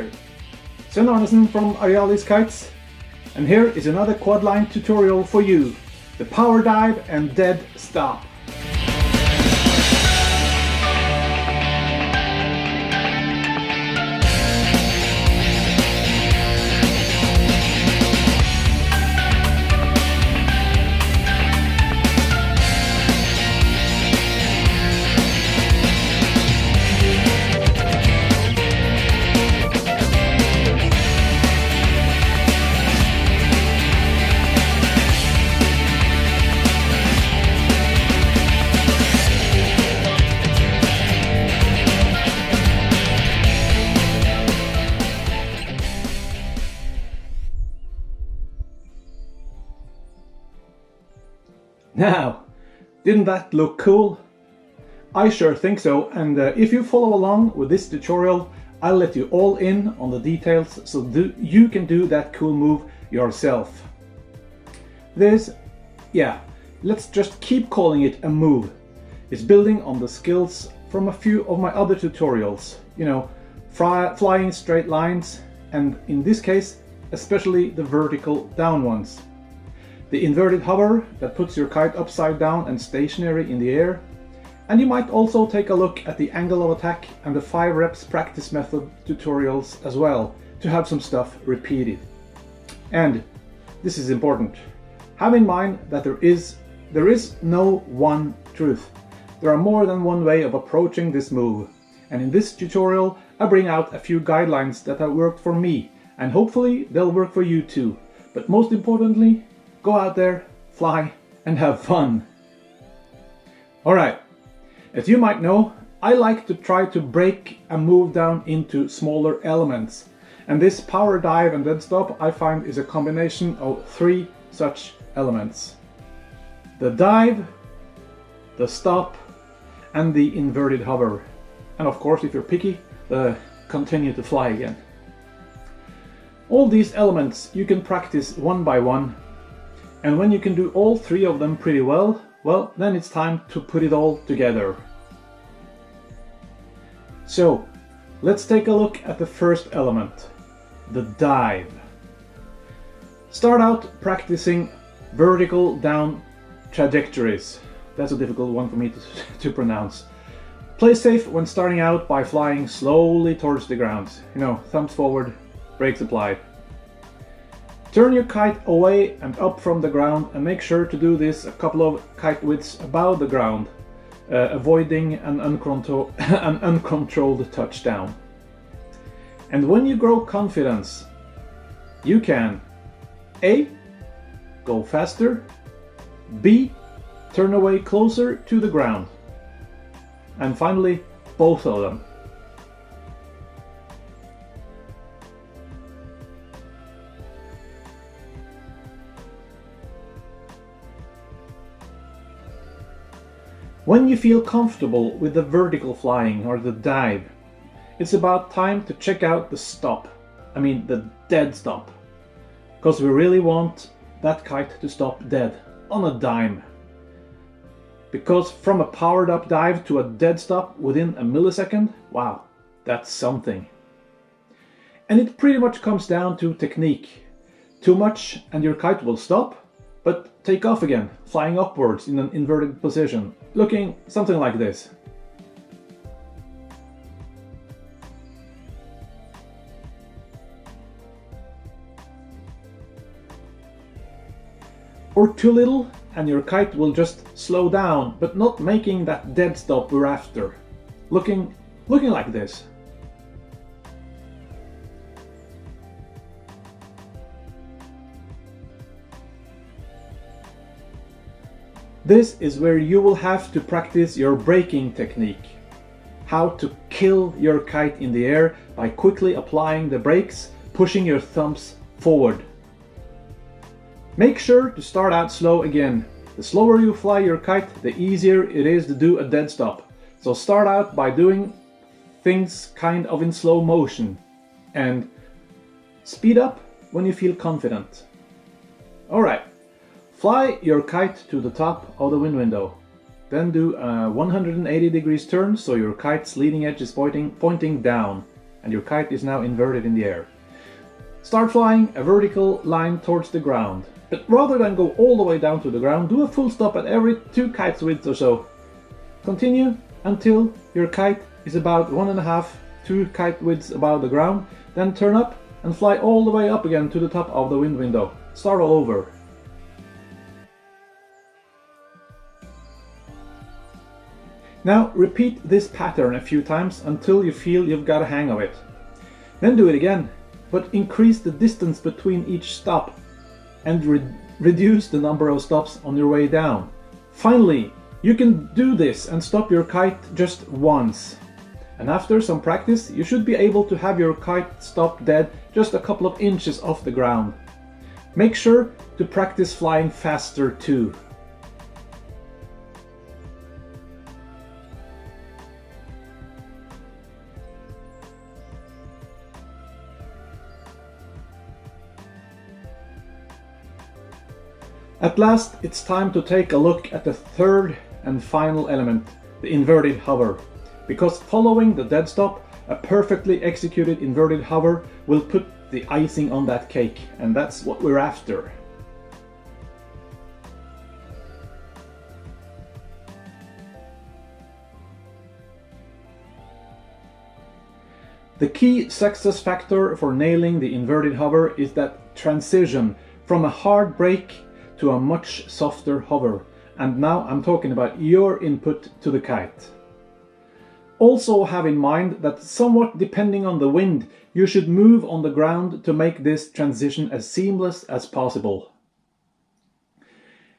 here, Sven Arnesen from AERIALIS Kites, and here is another quadline tutorial for you, the power dive and dead stop. Now, didn't that look cool? I sure think so, and if you follow along with this tutorial, I'll let you all in on the details so you can do that cool move yourself. This, let's just keep calling it a move. It's building on the skills from a few of my other tutorials, you know, flying straight lines, and in this case, especially the vertical down ones. The inverted hover that puts your kite upside down and stationary in the air. And you might also take a look at the angle of attack and the 5 reps practice method tutorials as well to have some stuff repeated. And this is important. Have in mind that there is no one truth. There are more than one way of approaching this move. And in this tutorial I bring out a few guidelines that have worked for me, and hopefully they'll work for you too. But most importantly, go out there, fly, and have fun. Alright, as you might know, I like to try to break a move down into smaller elements. And this power dive and dead stop I find is a combination of 3 such elements. The dive, the stop, and the inverted hover. And of course, if you're picky, the continue to fly again. All these elements you can practice one by one. And when you can do all 3 of them pretty well, then it's time to put it all together. So, let's take a look at the first element, the dive. Start out practicing vertical down trajectories. That's a difficult one for me to pronounce. Play safe when starting out by flying slowly towards the ground. You know, thumbs forward, brakes applied. Turn your kite away and up from the ground, and make sure to do this a couple of kite widths above the ground, avoiding an uncontrolled touchdown. And when you grow confidence, you can A. Go faster, B. Turn away closer to the ground, and finally both of them. When you feel comfortable with the vertical flying or the dive, it's about time to check out the stop. I mean the dead stop. Because we really want that kite to stop dead on a dime. Because from a powered up dive to a dead stop within a millisecond, wow, that's something. And it pretty much comes down to technique. Too much and your kite will stop, but take off again, flying upwards in an inverted position, looking something like this. Or too little and your kite will just slow down, but not making that dead stop we're after. Looking like this. This is where you will have to practice your braking technique. How to kill your kite in the air by quickly applying the brakes, pushing your thumbs forward. Make sure to start out slow again. The slower you fly your kite, the easier it is to do a dead stop. So start out by doing things kind of in slow motion and speed up when you feel confident. Alright. Fly your kite to the top of the wind window. Then do a 180 degrees turn so your kite's leading edge is pointing down. and your kite is now inverted in the air. Start flying a vertical line towards the ground, but rather than go all the way down to the ground, do a full stop at every 2 kites widths or so. Continue until your kite is about 1.5 to 2 kite widths above the ground, then turn up and fly all the way up again to the top of the wind window. Start all over. Now repeat this pattern a few times until you feel you've got a hang of it. Then do it again, but increase the distance between each stop and reduce the number of stops on your way down. Finally, you can do this and stop your kite just once. And after some practice, you should be able to have your kite stop dead just a couple of inches off the ground. Make sure to practice flying faster too. At last, it's time to take a look at the third and final element, the inverted hover. Because following the dead stop, a perfectly executed inverted hover will put the icing on that cake, and that's what we're after. The key success factor for nailing the inverted hover is that transition from a hard brake to a much softer hover. And now I'm talking about your input to the kite. Also have in mind that somewhat depending on the wind, you should move on the ground to make this transition as seamless as possible.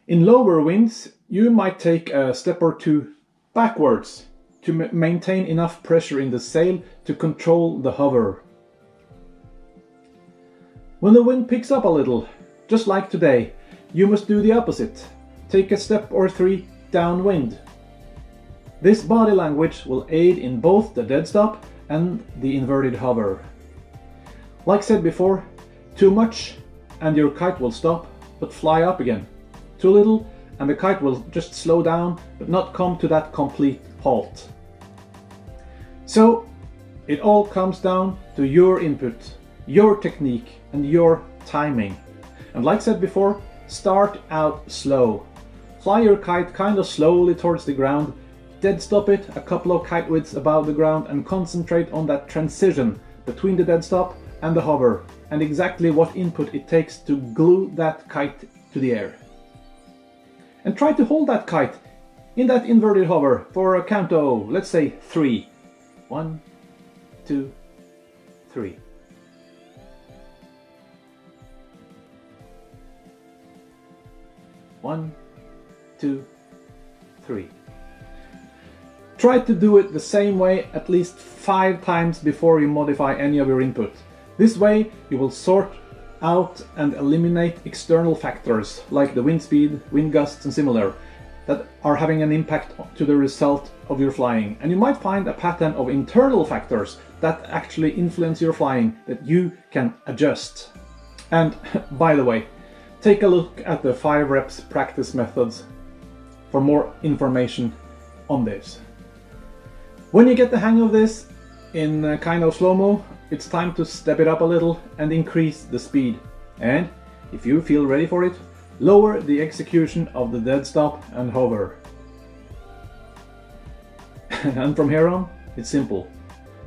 In lower winds, you might take a step or 2 backwards to maintain enough pressure in the sail to control the hover. When the wind picks up a little, just like today, you must do the opposite. Take a step or 3 downwind. This body language will aid in both the dead stop and the inverted hover. Like said before, too much and your kite will stop but fly up again. Too little and the kite will just slow down but not come to that complete halt. So it all comes down to your input, your technique and your timing. And like said before, start out slow. Fly your kite kind of slowly towards the ground, dead stop it a couple of kite widths above the ground and concentrate on that transition between the dead stop and the hover and exactly what input it takes to glue that kite to the air. And try to hold that kite in that inverted hover for a count of, let's say, 3. 1, 2, 3. One, 2, 3. Try to do it the same way at least 5 times before you modify any of your input. This way you will sort out and eliminate external factors like the wind speed, wind gusts and similar that are having an impact to the result of your flying. And you might find a pattern of internal factors that actually influence your flying that you can adjust. And by the way, take a look at the 5 reps practice methods for more information on this. When you get the hang of this in kind of slow-mo, it's time to step it up a little and increase the speed. And if you feel ready for it, lower the execution of the dead stop and hover. And from here on, it's simple.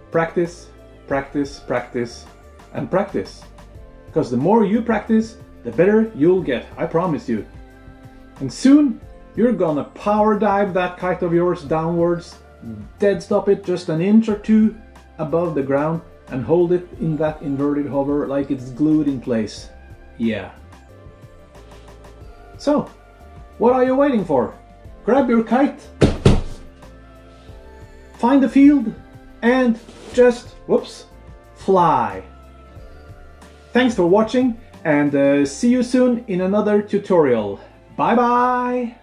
Practice, practice, practice, and practice. Because the more you practice, the better you'll get, I promise you. And soon, you're gonna power dive that kite of yours downwards, dead stop it just an inch or 2 above the ground, and hold it in that inverted hover like it's glued in place. Yeah. So, what are you waiting for? Grab your kite, find a field, and just, whoops, fly. Thanks for watching, and see you soon in another tutorial. Bye bye!